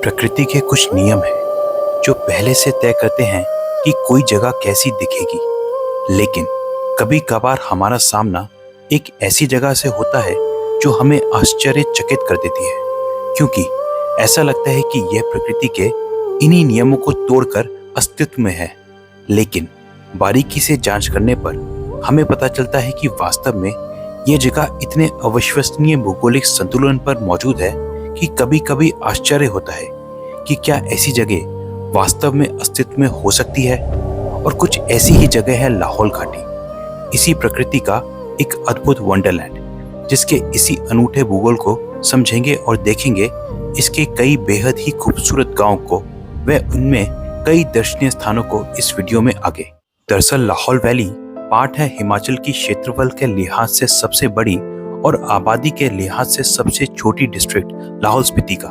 प्रकृति के कुछ नियम हैं जो पहले से तय करते हैं कि कोई जगह कैसी दिखेगी। लेकिन कभी कभार हमारा सामना एक ऐसी जगह से होता है जो हमें आश्चर्यचकित कर देती है, क्योंकि ऐसा लगता है कि यह प्रकृति के इन्हीं नियमों को तोड़कर अस्तित्व में है। लेकिन बारीकी से जांच करने पर हमें पता चलता है कि वास्तव में यह जगह इतने अविश्वसनीय भौगोलिक संतुलन पर मौजूद है कि कभी कभी आश्चर्य होता है कि क्या ऐसी जगह वास्तव में अस्तित्व में हो सकती है। और कुछ ऐसी ही जगह है लाहौल घाटी, इसी प्रकृति का एक अद्भुत वंडरलैंड, जिसके इसी अनूठे भूगोल को समझेंगे और देखेंगे इसके कई बेहद ही खूबसूरत गांवों को व उनमें कई दर्शनीय स्थानों को इस वीडियो में आगे। दरअसल लाहौल वैली पार्ट है हिमाचल की क्षेत्रफल के लिहाज से सबसे बड़ी और आबादी के लिहाज से सबसे छोटी डिस्ट्रिक्ट लाहौल स्पीति का।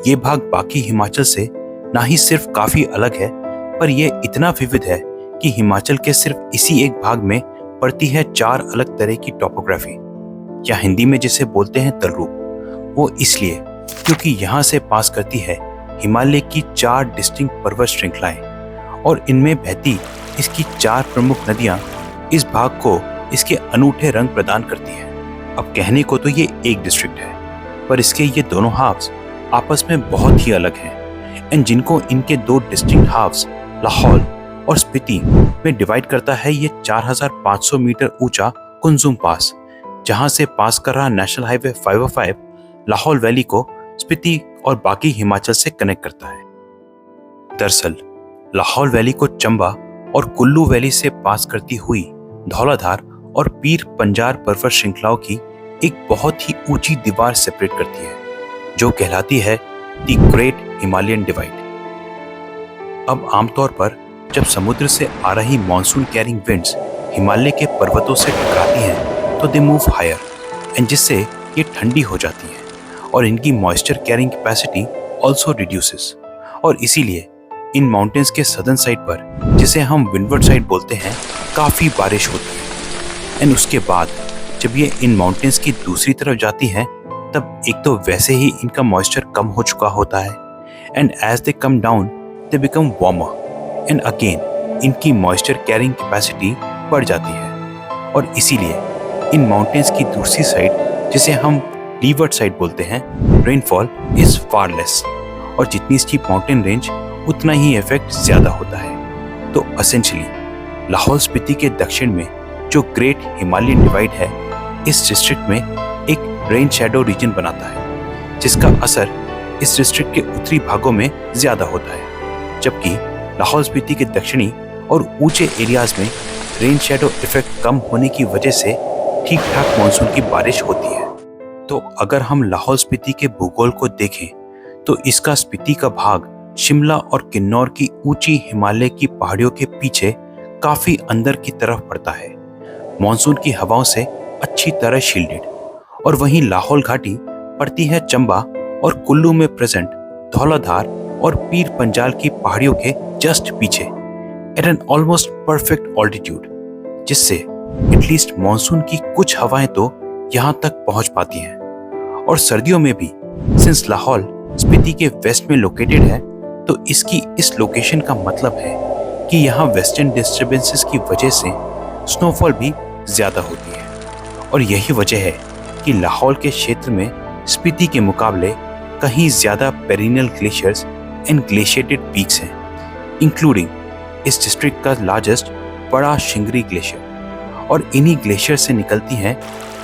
ये भाग बाकी हिमाचल से ना ही सिर्फ काफी अलग है, पर यह इतना विविध है कि हिमाचल के सिर्फ इसी एक भाग में पड़ती है 4 अलग तरह की टोपोग्राफी, या हिंदी में जिसे बोलते हैं तलरूप। वो इसलिए क्योंकि यहाँ से पास करती है हिमालय की 4 डिस्टिंक्ट पर्वत श्रृंखलाएं, और इनमें बहती इसकी 4 प्रमुख नदियां इस भाग को इसके अनूठे रंग प्रदान करती हैं। अब कहने को तो ये एक डिस्ट्रिक्ट है, पर इसके ये दोनों हाफ्स आपस में बहुत ही अलग हैं, एंड जिनको इनके 2 डिस्टिंक्ट हाफ्स लाहौल और स्पीति में डिवाइड करता है ये 4500 मीटर ऊंचा कुंजुम पास, जहां से पास कर रहा नेशनल हाईवे 505 लाहौल वैली को स्पीति और बाकी हिमाचल से कनेक्ट करता है। दरअसल लाहौल वैली को चंबा और कुल्लू वैली से पास करती हुई धौलाधार और पीर पंजार पर्वत श्रृंखलाओं की एक बहुत ही ऊंची दीवार सेपरेट करती है, जो कहलाती है द ग्रेट हिमालयन डिवाइड। अब आमतौर पर जब समुद्र से आ रही मॉनसून कैरिंग विंड्स हिमालय के पर्वतों से टकराती हैं तो दे मूव हायर, एंड जिससे ये ठंडी हो जाती हैं और इनकी moisture carrying capacity also reduces. और इसीलिए इन माउंटेन्स के सदर्न साइड पर, जिसे हम विंडवर्ड साइड बोलते हैं, काफ़ी बारिश होती है। एंड उसके बाद जब ये इन माउंटेन्स की दूसरी तरफ जाती हैं, तब एक तो वैसे ही इनका मॉइस्चर कम हो चुका होता है, and as they come down they become warmer, and again इनकी मॉइस्चर कैरिंग कैपेसिटी बढ़ जाती है। और इसीलिए इन माउंटेन्स की दूसरी साइड, जिसे हम लीवर्ड साइड बोलते हैं, रेनफॉल इज फार लेस, और जितनी स्टीप माउंटेन रेंज उतना ही इफेक्ट ज्यादा होता है। तो एसेंशियली लाहौल स्पीति के दक्षिण में जो ग्रेट हिमालयन डिवाइड है, इस डिस्ट्रिक्ट में एक रेन शैडो रीजन बनाता है, जिसका असर इस डिस्ट्रिक्ट के उत्तरी भागों में ज्यादा होता है, जबकि लाहौल स्पीति के दक्षिणी और ऊंचे एरियाज में रेन शैडो इफेक्ट कम होने की वजह से ठीक ठाक मानसून की बारिश होती है। तो अगर हम लाहौल स्पीति के भूगोल को देखें तो इसका स्पीति का भाग शिमला और किन्नौर की ऊंची हिमालय की पहाड़ियों के पीछे काफी अंदर की तरफ पड़ता है, मॉनसून की हवाओं से अच्छी तरह शील्डेड। और वहीं लाहौल घाटी पड़ती है चंबा और कुल्लू में प्रेजेंट धौलाधार और पीर पंजाल की पहाड़ियों के जस्ट पीछे, at an almost perfect altitude, जिससे एटलीस्ट मॉनसून की कुछ हवाएं तो यहाँ तक पहुंच पाती हैं। और सर्दियों में भी, सिंस लाहौल स्पीति के वेस्ट में लोकेटेड है, तो इसकी इस लोकेशन का मतलब है कि यहाँ वेस्टर्न डिस्टर्बेंसेस की वजह से स्नोफॉल भी ज्यादा होती है। और यही वजह है कि लाहौल के क्षेत्र में स्पीति के मुकाबले कहीं ज्यादा perennial glaciers and glaciated peaks हैं, इंक्लूडिंग इस डिस्ट्रिक्ट का लार्जेस्ट बड़ा शिंगरी ग्लेशियर। और इन्हीं ग्लेशियर से निकलती हैं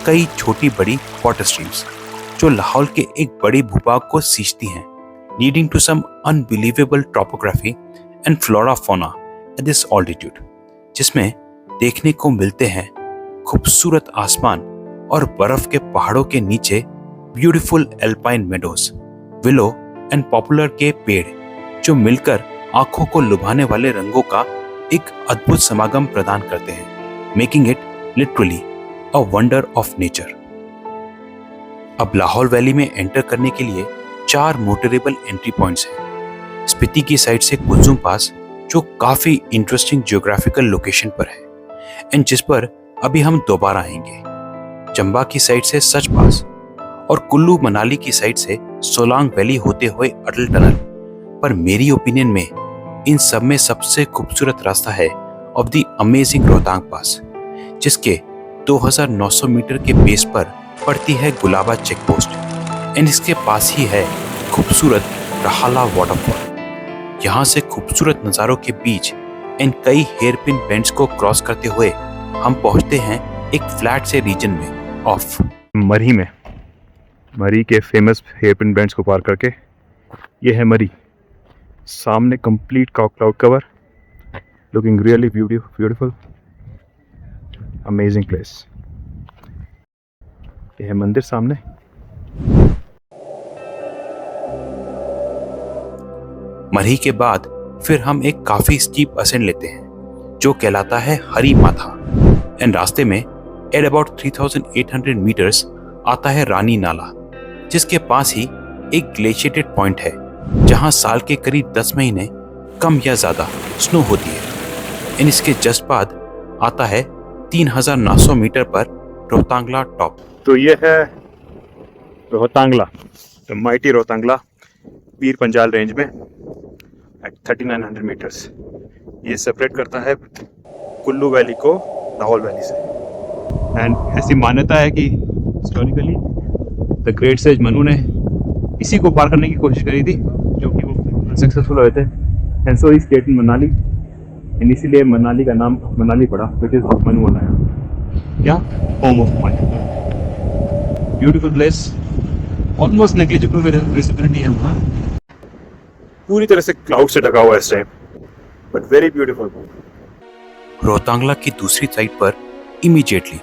कई छोटी बड़ी वाटर स्ट्रीम्स, जो लाहौल के एक बड़े भूभाग को सींचती हैं, leading to some unbelievable topography and flora fauna at this altitude, जिसमें देखने को मिलते हैं खूबसूरत आसमान और बर्फ के पहाड़ों के नीचे beautiful alpine meadows, willow and popular के पेड़, जो मिलकर आंखों को लुभाने वाले रंगों का एक अद्भुत समागम प्रदान करते हैं, making it literally a wonder of nature. अब लाहौल वैली में एंटर करने के लिए 4 मोटरेबल एंट्री पॉइंट्स हैं। स्पीति की साइड से कुंजुम पास, जो काफी इंटरेस्टिंग जियोग्राफिकल लोकेशन पर है, एंड जिस पर अभी हम दोबारा आएंगे। चंबा की साइड से सच पास, और कुल्लू मनाली की साइड से सोलांग वैली होते हुए अटल टनल। पर मेरी ओपिनियन में इन सब में सबसे खूबसूरत रास्ता है ऑफ द अमेजिंग रोहतांग पास, जिसके 2900 मीटर के बेस पर पड़ती है गुलाबा चेक पोस्ट एंड इसके पास ही है खूबसूरत रहाला वाटरफॉल। यहाँ से खूबसूरत नज़ारों के बीच इन कई हेयरपिन बेंड्स को क्रॉस करते हुए हम पहुँचते हैं एक फ्लैट से रीजन में ऑफ मरी में। मरी के फेमस हेयरपिन बेंड्स को पार करके ये है मरी। सामने complete cloud cover, looking really beautiful, amazing place. ये है मंदिर सामने। मरही के बाद फिर हम एक काफी स्टीप असेंड लेते हैं जो कहलाता है हरी माथा एंड रास्ते में एट अबाउट 3800 मीटर्स आता है रानी नाला, जिसके पास ही एक ग्लेशिएटेड पॉइंट है जहां साल के करीब 10 महीने कम या ज्यादा स्नो होती है एंड इसके जस्ट बाद आता है 3900 मीटर पर रोहतांगला टॉप। तो ये है Rohtangla, the mighty Rohtangla, Pir Panjal range में एट 3900 मीटर्स। ये सेपरेट करता है कुल्लू वैली को लाहौल वैली से। एंड ऐसी मान्यता है कि historically the great sage Manu ने इसी को पार करने की कोशिश करी थी, जो कि वो सक्सेसफुल हुए थे। And so he state in Manali, and इसीलिए मनाली का नाम मनाली पड़ा, विच इज मनु बनाया, या home of Manu. Beautiful place, almost negligible visibility है वहाँ, पूरी तरह से क्लाउड से ढका हुआ है इस time, but very beautiful. Rohtangla की दूसरी साइड पर इमीडिएटली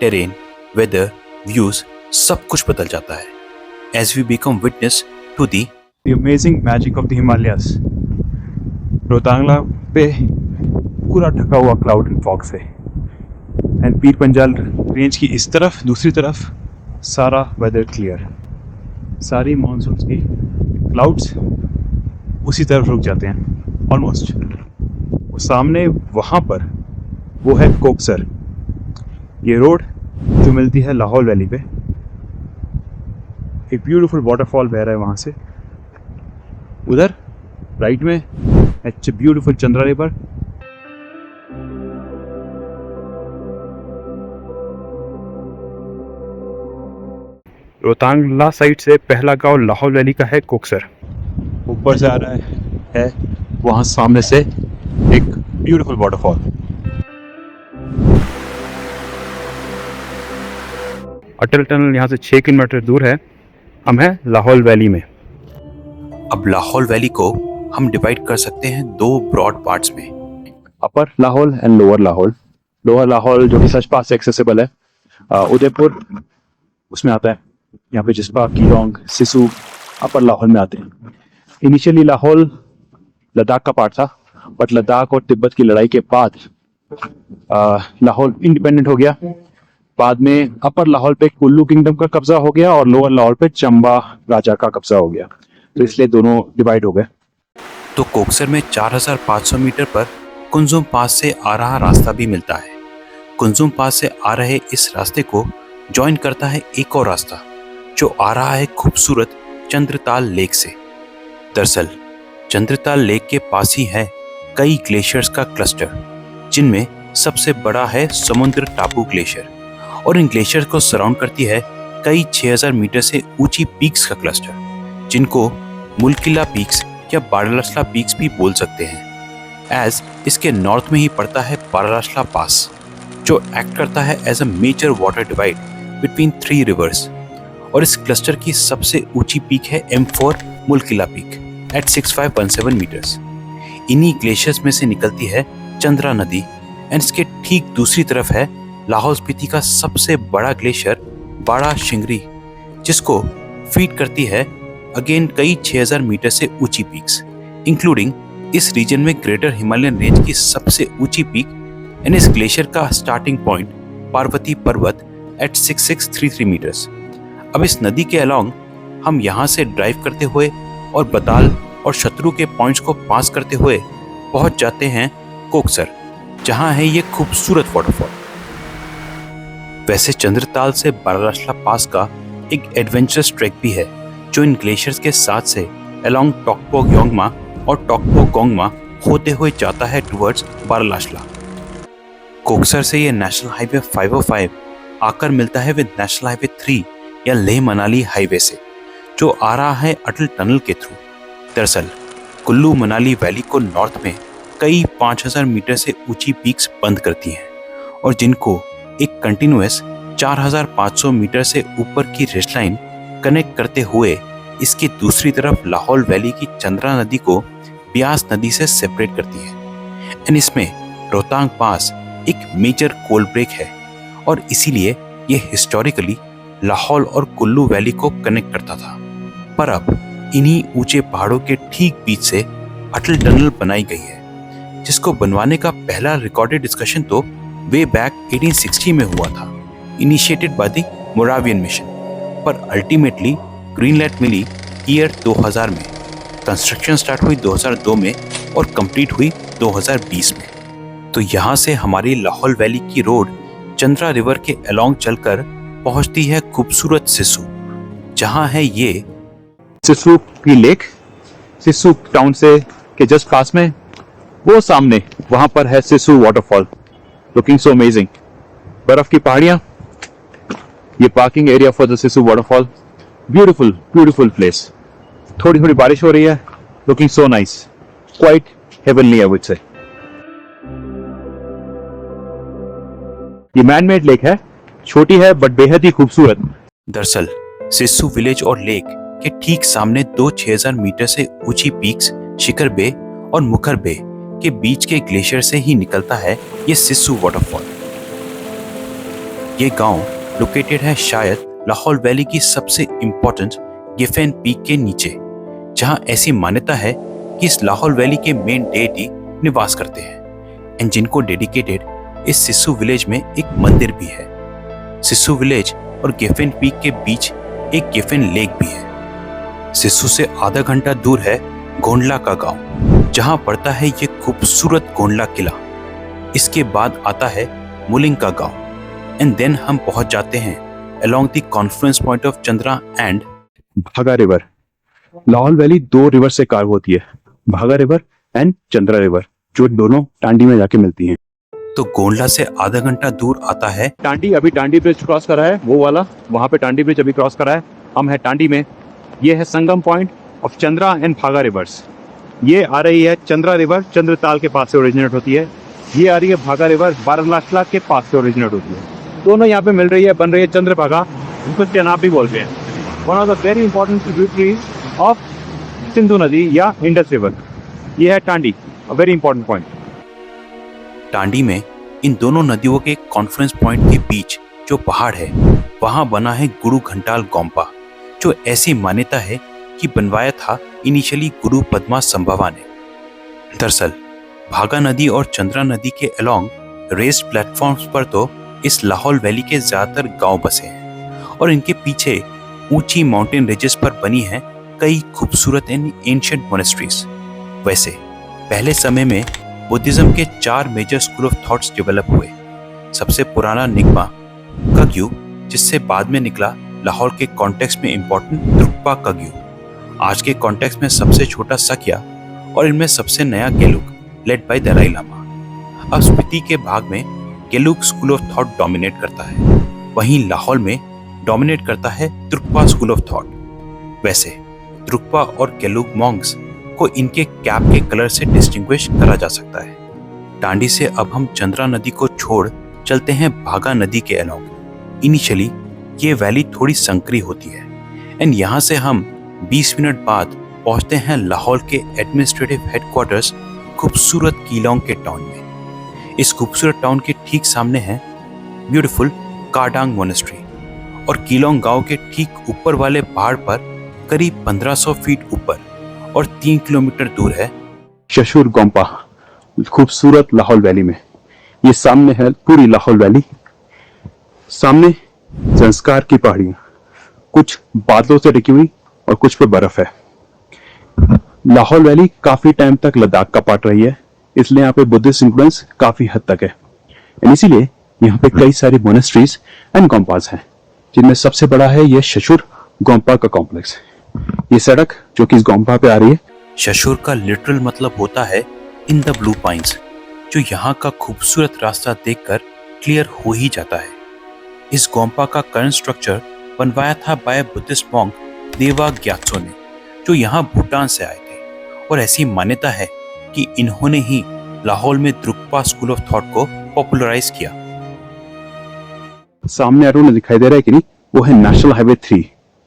टेरेन, वेदर, व्यूज सब कुछ बदल जाता है as we become witness to the amazing magic of the Himalayas. Rohtang La पे पूरा ढका हुआ क्लाउड एंड फॉग से, एंड पीर पंजाल रेंज की इस तरफ, दूसरी तरफ सारा वेदर क्लियर, सारी मानसून की क्लाउड्स उसी तरफ रुक जाते हैं ऑलमोस्ट। वो सामने वहाँ पर वो है कोकसर, ये रोड जो मिलती है लाहौल वैली पे। एक ब्यूटीफुल वाटरफॉल बह रहा है वहाँ से। उधर राइट में एच beautiful Chandra river. Rohtang La side से पहला गांव लाहौल वैली का है कोकसर। ऊपर से आ रहा है वहाँ सामने से एक ब्यूटीफुल वाटरफॉल। अटल टनल यहाँ से 6 किलोमीटर दूर है। हम हैं लाहौल वैली में। अब लाहौल वैली को हम डिवाइड कर सकते हैं 2 ब्रॉड पार्ट्स में, upper Lahaul and lower Lahaul. Lower Lahaul जो कि सचपा से एक्सेसिबल है, उदयपुर उसमें आता है। यहाँ पे जिस्पा, कीलोंग, सिसु अपर लाहौल में आते हैं। इनिशियली लाहौल लद्दाख का पार्ट था, बट लद्दाख और तिब्बत की लड़ाई के बाद लाहौल इंडिपेंडेंट हो गया। बाद में अपर लाहौल पे कुल्लू किंगडम का कब्जा हो गया और लोअर लाहौल पे चंबा राजा का कब्जा हो गया, तो इसलिए दोनों डिवाइड हो गए। तो कोकसर में 4500 मीटर पर कुंजुम पास से आ रहा रास्ता भी मिलता है। कुंजुम पास से आ रहे इस रास्ते को ज्वाइन करता है एक और रास्ता जो आ रहा है खूबसूरत चंद्रताल लेक से। दरअसल चंद्रताल लेक के पास ही है कई ग्लेशियर्स का क्लस्टर, जिनमें सबसे बड़ा है समुद्र टापू ग्लेशियर, और इन ग्लेशियर को सराउंड करती है कई 6000 मीटर से ऊंची पीक्स का क्लस्टर, जिनको मुल्किला पीक्स या बारालासला पीक्स भी बोल सकते हैं। एज इसके नॉर्थ में ही पड़ता है बारालासला पास, जो एक्ट करता है as a major water divide between 3 rivers, और इस क्लस्टर की सबसे ऊंची पीक है M4 Mulkila peak at 6517 metres. इन्हीं ग्लेशियर्स में से निकलती है चंद्रा नदी, एंड इसके ठीक दूसरी तरफ है लाहौल स्पीति का सबसे बड़ा ग्लेशियर बाड़ा शिंगरी, जिसको फीड करती है अगेन कई 6000 मीटर से ऊंची पीक्स, इंक्लूडिंग इस रीजन में ग्रेटर हिमालयन रेंज की सबसे ऊंची पीक एंड इस ग्लेशियर का स्टार्टिंग पॉइंट पार्वती पर्वत एट 6633 मीटर्स। अब इस नदी के अलोंग हम यहाँ से ड्राइव करते हुए और बदाल और शत्रु के पॉइंट्स को पास करते हुए पहुंच जाते हैं कोकसर, जहां है ये खूबसूरत वाटरफॉल। वैसे चंद्रताल से बारालासला पास का एक एडवेंचरस ट्रैक भी है जो इन ग्लेशियर्स के साथ से अलोंग टोकपो योंगमा और टोकपो गोंगमा होते हुए जाता है टुवर्ड्स बारालाशला। कोक्सर से ये नेशनल हाईवे 505 आकर मिलता है विद नेशनल हाईवे 3 या लेह मनाली हाईवे से, जो आ रहा है अटल टनल के थ्रू। दरअसल कुल्लू मनाली वैली को नॉर्थ में कई 5000 मीटर से ऊंची पीक्स बंद करती हैं और जिनको एक कंटिन्यूअस 4500 मीटर से ऊपर की रिज लाइन कनेक्ट करते हुए इसकी दूसरी तरफ लाहौल वैली की चंद्रा नदी को ब्यास नदी से सेपरेट करती है। एंड इसमें रोहतांग पास एक मेजर कोल ब्रेक है और इसीलिए ये हिस्टोरिकली लाहौल और कुल्लू वैली को कनेक्ट करता था। पर अब इन्हीं ऊंचे पहाड़ों के ठीक बीच से अटल टनल बनाई गई है, जिसको बनवाने का पहला रिकॉर्डेड डिस्कशन तो वे बैक 1860 में हुआ था, initiated by the Moravian mission. पर अल्टीमेटली ग्रीन लाइट मिली ईयर 2000 में, कंस्ट्रक्शन स्टार्ट हुई 2002 में और कंप्लीट हुई 2020 में। तो यहाँ से हमारी लाहौल वैली की रोड चंद्रा रिवर के अलोंग चलकर पहुंचती है खूबसूरत सिस्सू, जहाँ है ये सिस्सू की लेक। सिस्सू टाउन से के जस्ट पास में वो सामने वहां पर है Sissu waterfall, looking so amazing. बर्फ की पहाड़ियां, ये parking area for the Sissu waterfall. Beautiful beautiful place. थोड़ी थोड़ी बारिश हो रही है, looking so nice, quite heavenly I would say. ये मैनमेड लेक है, छोटी है बट बेहद ही खूबसूरत। दरअसल सिस्सू विलेज और लेक के ठीक सामने 6000 मीटर से ऊंची पीक्स शिखर बे और मुखर बे के बीच के ग्लेशियर से ही निकलता है ये सिस्सू वाटरफॉल। ये गांव लोकेटेड है शायद लाहौल वैली की सबसे इंपॉर्टेंट गिफेन पीक के नीचे, जहां ऐसी मान्यता है कि इस लाहौल वैली के मेन डेटी निवास करते हैं एंड जिनको डेडिकेटेड इस सिस्सू विलेज में एक मंदिर भी है। सिस्सू विलेज और गिफेन पीक के बीच एक गिफेन लेक भी है। सिस्सू से आधा घंटा दूर है गोंडला का गांव, जहां पड़ता है ये खूबसूरत गोंडला किला। इसके बाद आता है मुलिंग का गांव एंड देन हम पहुंच जाते हैं along the conference point of Chandra and भागा रिवर। लाहौल वैली 2 रिवर से कार्व होती है, भागा रिवर एंड चंद्रा रिवर, जो दोनों टांडी में जाके मिलती हैं। तो गोंडला से आधा घंटा दूर आता है टांडी। अभी टांडी ब्रिज क्रॉस करा है, वो वाला वहां पे टांडी ब्रिज अभी क्रॉस करा है। हम है टांडी में। ये है संगम पॉइंट ऑफ चंद्रा एंड भागा रिवर्स। ये आ रही है चंद्रा रिवर चंद्रताल के पास से ओरिजिनेट होती है। ये आ रही है भागा रिवर बारालाशला के पास से ओरिजिनेट होती है। दोनों यहाँ पे मिल रही है, बन रही है चंद्रभागा, जिसको चेनाब भी बोलते हैं। One of the very important tributaries of Sindhu नदी या इंडस रिवर। ये है टांडी, अ वेरी इंपॉर्टेंट पॉइंट। टांडी में इन दोनों नदियों के कॉन्फ्रेंस पॉइंट के बीच जो पहाड़ है, वहां बना है गुरु घंटाल गोम्पा, जो ऐसी मान्यता है कि बनवाया था इनिशियली गुरु पद्मा संभवा ने। दरअसल भागा नदी और चंद्रा नदी के अलोंग रेस्ड प्लेटफॉर्म्स पर तो इस लाहौल वैली के ज्यादातर गांव बसे हैं और इनके पीछे ऊंची माउंटेन रिजेस पर बनी हैं कई खूबसूरत एंड एंशिएंट मोनेस्ट्रीज। वैसे पहले समय में बुद्धिज्म के 4 major school of thoughts develop हुए। सबसे पुराना निग्मा कग्यू, जिससे बाद में निकला लाहौर के कॉन्टेक्स्ट में इंपॉर्टेंट द्रुक्पा कग्यू, आज के कॉन्टेक्स्ट में सबसे छोटा सक्या और इनमें सबसे नया गेलुक लेड बाय दलाई लामा। अब स्पीति के भाग में Gelug school of thought dominate करता है, वहीं लाहौल में डोमिनेट करता है द्रुक्पा स्कूल ऑफ थॉट। वैसे द्रुक्पा और गेलुक मॉन्क्स को इनके कैप के कलर से डिस्टिंग्विश करा जा सकता है। टांडी से अब हम चंद्रा नदी को छोड़ चलते हैं भागा नदी के अलोंग। इनिशियली ये वैली थोड़ी संकरी होती है एंड यहाँ से हम 20 मिनट बाद पहुँचते हैं लाहौल के एडमिनिस्ट्रेटिव हेडक्वार्टर्स खूबसूरत कीलोंग के टाउन में। इस खूबसूरत टाउन के ठीक सामने है ब्यूटीफुल काडांग मोनेस्ट्री और कीलोंग गांव के ठीक ऊपर वाले पहाड़ पर करीब 1500 फीट ऊपर और 3 किलोमीटर दूर है शशुर गोम्पा, खूबसूरत लाहौल वैली में। ये सामने है पूरी लाहौल वैली, सामने संस्कार की पहाड़ियां, कुछ बादलों से ढकी हुई और कुछ पे बर्फ है। लाहौल वैली काफी टाइम तक लद्दाख का पार्ट रही है, इसलिए यहाँ पे बुद्धिस्ट इन्फ्लुएंस काफी हद तक है। इसीलिए यहाँ पे कई सारी मोनेस्ट्रीज एंड गोम्पास हैं। जिनमें सबसे बड़ा है ये शशुर गोम्पा का कॉम्प्लेक्स। ये सड़क जो कि इस गोम्पा पे आ रही है, शशुर का लिटरल मतलब होता है इन द ब्लू पाइन्स, जो यहाँ का खूबसूरत रास्ता देखकर क्लियर हो ही जाता है। इस गोम्पा का करंट स्ट्रक्चर बनवाया था बाय बुद्धिस्ट मॉन्क देवा ग्यात्सो ने, जो यहाँ भूटान से आए थे, और ऐसी मान्यता है कि इन्होंने ही लाहौर में द्रुक्पा स्कूल ऑफ थॉट को पॉपुलराइज किया। सामने आरोड में दिखाई दे रहा है कि नहीं, वो है नेशनल हाईवे 3,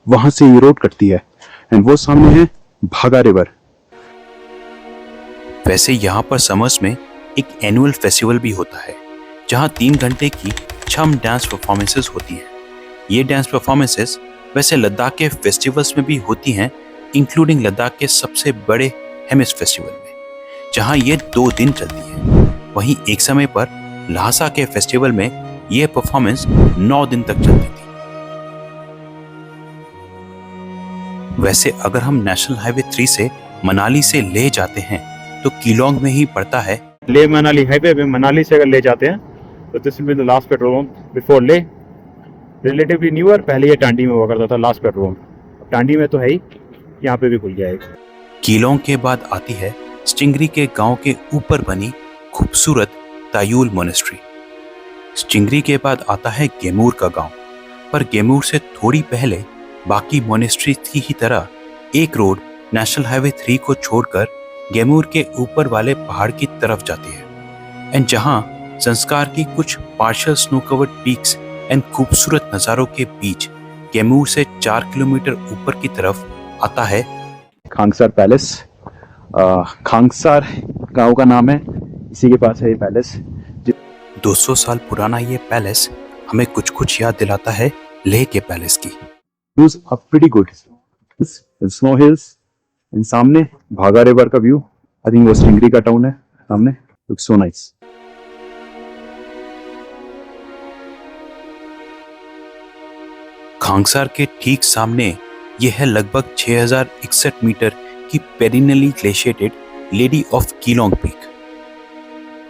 वहां से ये रोड कटती है। एंड वो सामने है भागा रिवर। वैसे यहाँ पर समर्स में एक एनुअल फेस्टिवल भी होता है, जहाँ 3 घंटे की छम डांस परफॉर्मेंसेस होती हैं। ये डांस परफॉर्मेंसेस वैसे लद्दाख के फेस्टिवल्स में भी होती हैं, इंक्लूडिंग लद्दाख के सबसे बड़े हेमिस फेस्टिवल में, जहाँ ये 2 दिन चलती है। वहीं एक समय पर ल्हासा के फेस्टिवल में ये परफॉर्मेंस 9 दिन तक चलती थी। वैसे अगर हम नेशनल हाईवे 3 से मनाली से ले जाते हैं तो कीलोंग में ही पड़ता है। ले मनाली हाईवे में मनाली से अगर ले जाते हैं तो this will be the last petrol pump before ले। रिलेटिवली न्यूअर, पहले ये टांडी में हुआ करता था लास्ट पेट्रोल पंप। टांडी में तो है ही, यहाँ पे भी खुल गया है। कीलोंग के बाद आती है स्टिंगरी के गांव के ऊपर बनी खूबसूरत तायुल मोनेस्ट्री। स्टिंगरी के बाद आता है गेमूर का गांव, पर गेमूर से थोड़ी पहले बाकी मोनेस्ट्री की ही तरह एक रोड नेशनल हाईवे 3 को छोड़कर गेमूर के ऊपर वाले पहाड़ की तरफ जाती है, एंड जहां संस्कार की कुछ partial snow covered peaks and खूबसूरत नजारों के बीच गेमूर से 4 किलोमीटर ऊपर की तरफ आता है खांगसार पैलेस। खांगसार गांव का नाम है, इसी के पास है ये पैलेस। 200 साल पुराना ये पैलेस हमें कुछ कुछ याद दिलाता है लेह के पैलेस की। Views are pretty good. Snow hills and सामने भागा रिवर का व्यू। आई थिंक वो स्टिंगरी का टाउन है सामने। Looks so nice. खांगसार के ठीक सामने यह है लगभग 6061 मीटर की पेरिनली glaciated lady of Keylong peak.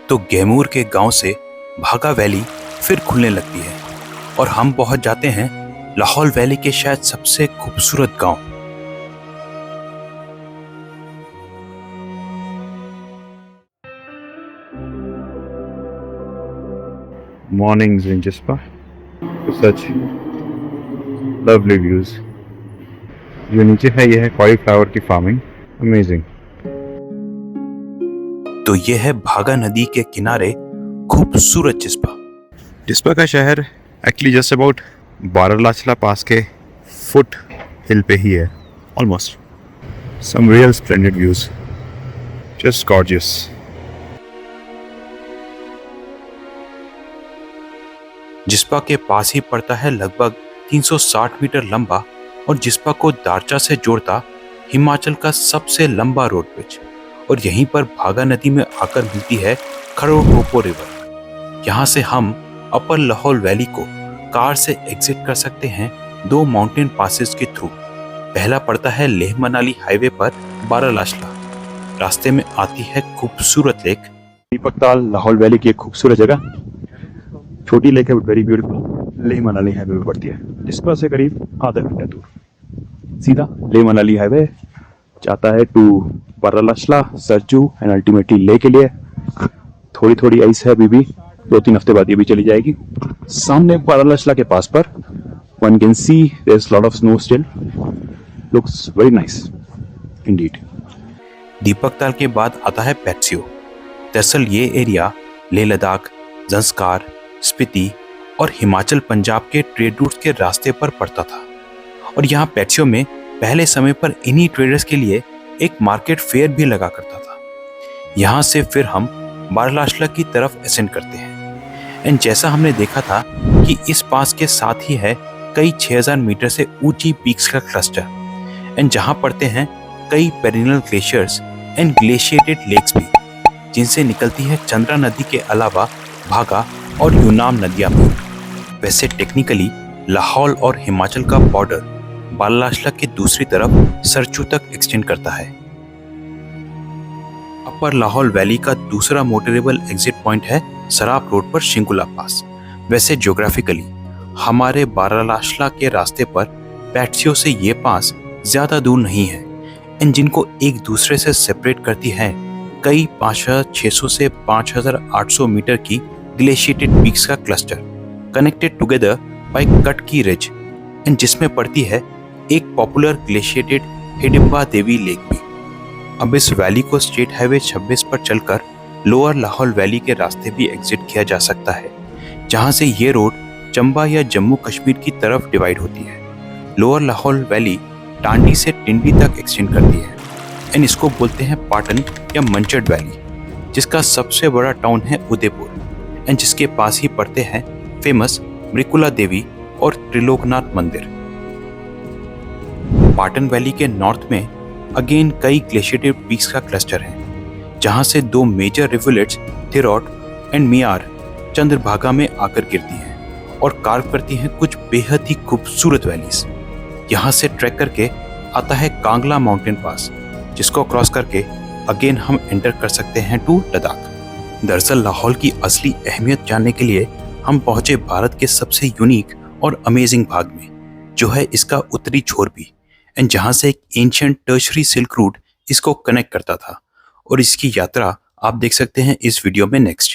तो गेमूर के गांव से भागा वैली फिर खुलने लगती है और हम पहुंच जाते हैं लाहौल वैली के शायद सबसे खूबसूरत गांव। Mornings in Jispa, such lovely views. जो नीचे है ये है कॉलीफ्लावर की फार्मिंग, अमेजिंग। तो यह है भागा नदी के किनारे खूबसूरत जिस्पा। जिस्पा का शहर actually just about Baralacha pass के फुट हिल पे ही है, almost. Some real splendid views, just gorgeous. Jispa के पास ही पड़ता है लगभग 360 मीटर लंबा और जिस्पा को दारचा से जोड़ता हिमाचल का सबसे लंबा रोड ब्रिज, और यहीं पर भागा नदी में आकर मिलती है खड़गपुर रिवर। यहाँ से हम अपर लाहौल वैली को कार से एग्जिट कर सकते हैं 2 माउंटेन पासेस के थ्रू। पहला पड़ता है लेह मनाली हाईवे पर बारालाचला। रास्ते में आती है खूबसूरत लेक दीपक ताल लाहौल वैली की एक खूबसूरत जगह। छोटी लेक है but very beautiful. Leh Manali highway पे पड़ती है, जिसपा से करीब आधा घंटा दूर। सीधा लेह मनाली हाईवे जाता है to Baralacha La, Sarchu and ultimately Leh के लिए। थोड़ी थोड़ी आइस है अभी भी, 2-3 हफ्ते बाद ये भी चली जाएगी। सामने बारालाचला के पास पर one can see there's lot of snow still. Looks very nice indeed. दीपक ताल के बाद आता है पैट्सियो। दरअसल ये एरिया लेह लद्दाख, जंस्कार, स्पीति और हिमाचल पंजाब के ट्रेड रूट्स के रास्ते पर पड़ता था, और यहाँ पैट्सियो में पहले समय पर इन्हीं ट्रेडर्स के लिए एक मार्केट फेयर भी लगा करता था। यहाँ से फिर हम बारालाचला की तरफ असेंड करते हैं, एंड जैसा हमने देखा था कि इस पास के साथ ही है कई 6000 मीटर से ऊंची पीक्स का क्लस्टर, एंड जहाँ पड़ते हैं कई perennial glaciers and glaciated lakes भी, जिनसे निकलती है चंद्रा नदी के अलावा भागा और यूनाम नदियाँ भी। वैसे टेक्निकली लाहौल और हिमाचल का बॉर्डर बारालाचला की दूसरी तरफ सरचू तक एक्सटेंड करता है। अपर लाहौल वैली का दूसरा मोटरेबल एग्जिट पॉइंट है सराप रोड पर शिंकुला पास। वैसे ज्योग्राफिकली हमारे बारालाशला के रास्ते पर पैट्सियो से ये पास ज्यादा दूर नहीं है, एंड जिनको एक दूसरे से सेपरेट करती है कई 5600 से 5800 मीटर की ग्लेशिएटेड पीक्स का cluster, connected together by cut की रिज, एंड जिसमें पड़ती है एक पॉपुलर ग्लेशिएटेड हिडिंबा देवी लेक भी। अब इस वैली को स्टेट हाईवे 26 पर चलकर लोअर लाहौल वैली के रास्ते भी एग्जिट किया जा सकता है, जहां से ये रोड चंबा या जम्मू कश्मीर की तरफ डिवाइड होती है। लोअर लाहौल वैली टांडी से टिंडी तक एक्सटेंड करती है, एंड इसको बोलते हैं पाटन या मंचड वैली, जिसका सबसे बड़ा टाउन है उदयपुर, एंड जिसके पास ही पड़ते हैं फेमस मृकुला देवी और त्रिलोकनाथ मंदिर। पाटन वैली के नॉर्थ में अगेन कई ग्लेशिएटेड पीक्स का क्लस्टर है, जहां से दो मेजर रिवुलेट्स थिरौट एंड मियार चंद्रभागा में आकर गिरती हैं और कार्व करती हैं कुछ बेहद ही खूबसूरत वैलीज। यहाँ से ट्रैक करके आता है कांगला माउंटेन पास, जिसको क्रॉस करके अगेन हम एंटर कर सकते हैं टू लद्दाख। दरअसल लाहौल की असली अहमियत जानने के लिए हम पहुंचे भारत के सबसे यूनिक और अमेजिंग भाग में, जो है इसका उत्तरी छोर भी, एंड जहां से एक एंशिएंट टर्शरी सिल्क रूट इसको कनेक्ट करता था। और इसकी यात्रा आप देख सकते हैं इस वीडियो में नेक्स्ट।